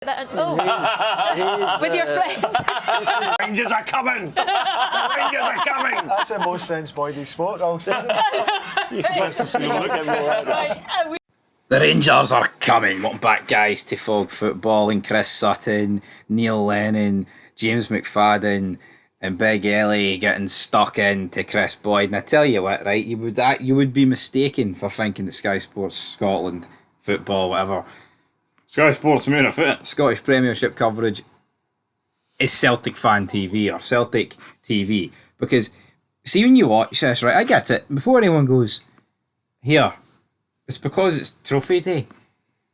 With your friend. Rangers are coming! The Rangers are coming! That's the most sense Boydie sport all season. You're supposed to see look at me. The Rangers are coming. Welcome back, guys, to Fog Football, and Kris Sutton, Neil Lennon, James McFadden, and Big Ellie getting stuck into Chris Boyd. And I tell you what, right, you would be mistaken for thinking that Sky Sports Scotland football, whatever, Sky Sports Moon of Foot, Scottish Premiership coverage is Celtic fan TV or Celtic TV. Because see, when you watch this, right, I get it. Before anyone goes here, it's because it's trophy day.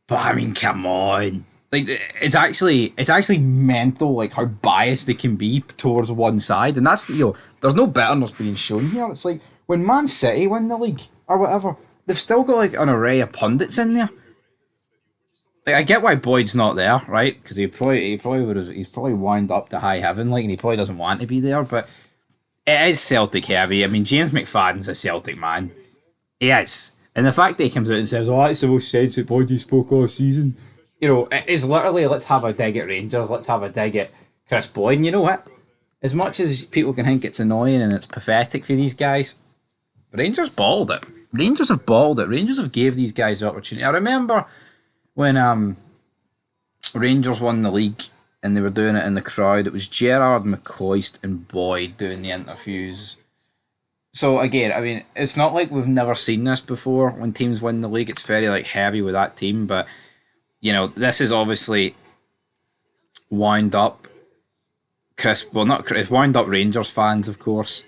But I mean, come on. Like, it's actually mental, like how biased they can be towards one side, and that's, you know, there's no bitterness being shown here. It's like when Man City win the league or whatever, they've still got like an array of pundits in there. Like, I get why Boyd's not there, right? Because he's probably wound up to high heaven, like, and he probably doesn't want to be there. But it is Celtic heavy. I mean, James McFadden's a Celtic man. He is, and the fact that he comes out and says, "Oh, that's the most sense that Boydie spoke all season." You know, it is literally, let's have a dig at Rangers, let's have a dig at Chris Boyd. And you know what? As much as people can think it's annoying and it's pathetic for these guys, Rangers balled it. Rangers have balled it. Rangers have gave these guys the opportunity. I remember when Rangers won the league and they were doing it in the crowd, it was Gerrard, McCoist and Boyd doing the interviews. So again, I mean, it's not like we've never seen this before. When teams win the league, it's very like heavy with that team, but you know, this is obviously wound up it's wound up Rangers fans, of course.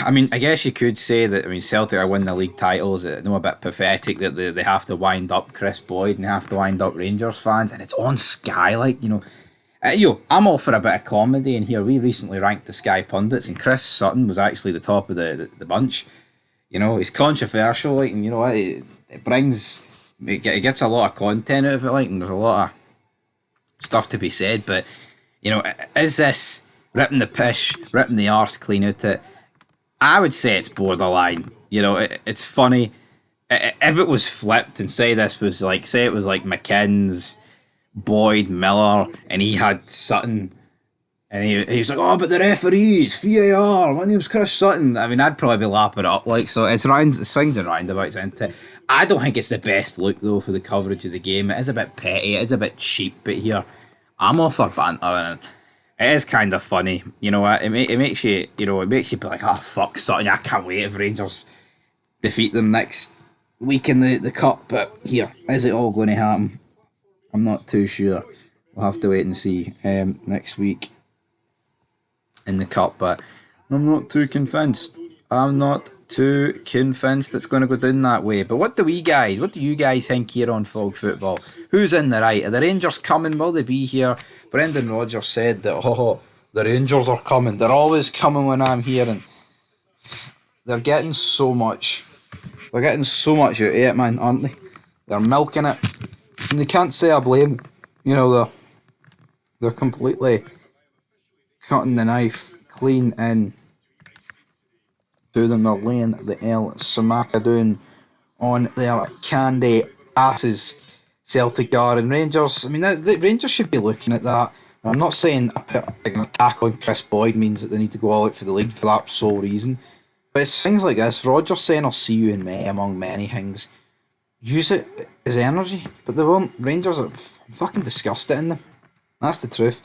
I mean, I guess you could say that, I mean, Celtic are winning the league titles. I know, a bit pathetic that they have to wind up Chris Boyd and they have to wind up Rangers fans, and it's on Sky, like, you know. I'm all for a bit of comedy, and here we recently ranked the Sky pundits, and Chris Sutton was actually the top of the bunch. You know, it's controversial, like, and you know what, it gets a lot of content out of it, like, and there's a lot of stuff to be said, but, you know, is this ripping the pish, ripping the arse clean out it? I would say it's borderline. You know, it's funny. If it was flipped and say it was like McKinn's, Boyd, Miller, and he had Sutton, and he was like, "Oh, but the referees, VAR, my name's Chris Sutton." I mean, I'd probably be lapping it up, like, so it's swings and roundabouts into it. I don't think it's the best look, though, for the coverage of the game. It is a bit petty, it is a bit cheap, but here, I'm all for banter, and it is kind of funny. You know what, it makes you, you know, it makes you be like, "Oh, fuck Sutton, I can't wait if Rangers defeat them next week in the cup," but here, is it all going to happen? I'm not too sure. We'll have to wait and see next week in the cup, but I'm not too convinced. It's going to go down that way. But what do you guys think here on Fog Football? Who's in the right? Are the Rangers coming? Will they be here? Brendan Rodgers said that, the Rangers are coming. They're always coming when I'm here, and they're getting so much. They're getting so much out of it, man, aren't they? They're milking it. And they can't say I blame them. You know, they're completely cutting the knife clean in to them. They're laying the El Samaka down on their candy asses. Celtic are, and Rangers, I mean, the Rangers should be looking at that. I'm not saying an attack on Chris Boyd means that they need to go all out for the league for that sole reason, but it's things like this. Rodgers saying, "I'll see you in May," among many things. Use it as energy, but they won't. Rangers are fucking disgusted in them. That's the truth.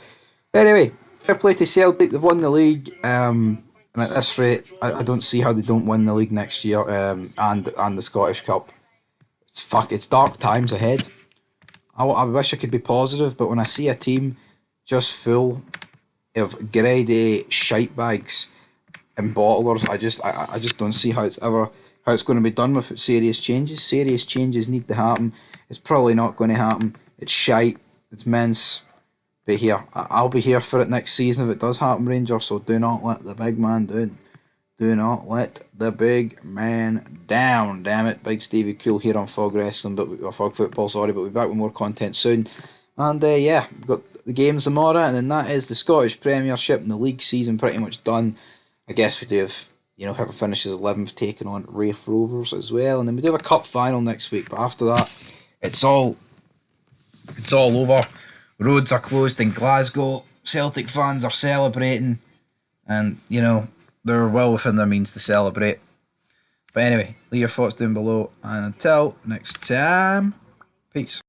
Anyway, fair play to Celtic. They've won the league, and at this rate, I don't see how they don't win the league next year, and the Scottish Cup. It's dark times ahead. I wish I could be positive, but when I see a team just full of grade-A shite bags and bottlers, I just don't see how it's going to be done without serious changes. Serious changes need to happen. It's probably not going to happen. It's shite. It's mince. But here, I'll be here for it next season if it does happen, Rangers. So do not let the big man down. Do not let the big man down. Damn it. Big Stevie Cool here on Fog Wrestling, Fog Football, sorry. But we'll be back with more content soon. And yeah, we've got the games tomorrow, and then that is the Scottish Premiership and the league season pretty much done. I guess we do have, you know, whoever finishes 11th taking on Raith Rovers as well, and then we do have a cup final next week. But after that, it's all over Roads are closed in Glasgow. Celtic fans are celebrating, and you know they're well within their means to celebrate. But anyway, leave your thoughts down below, and until next time, peace.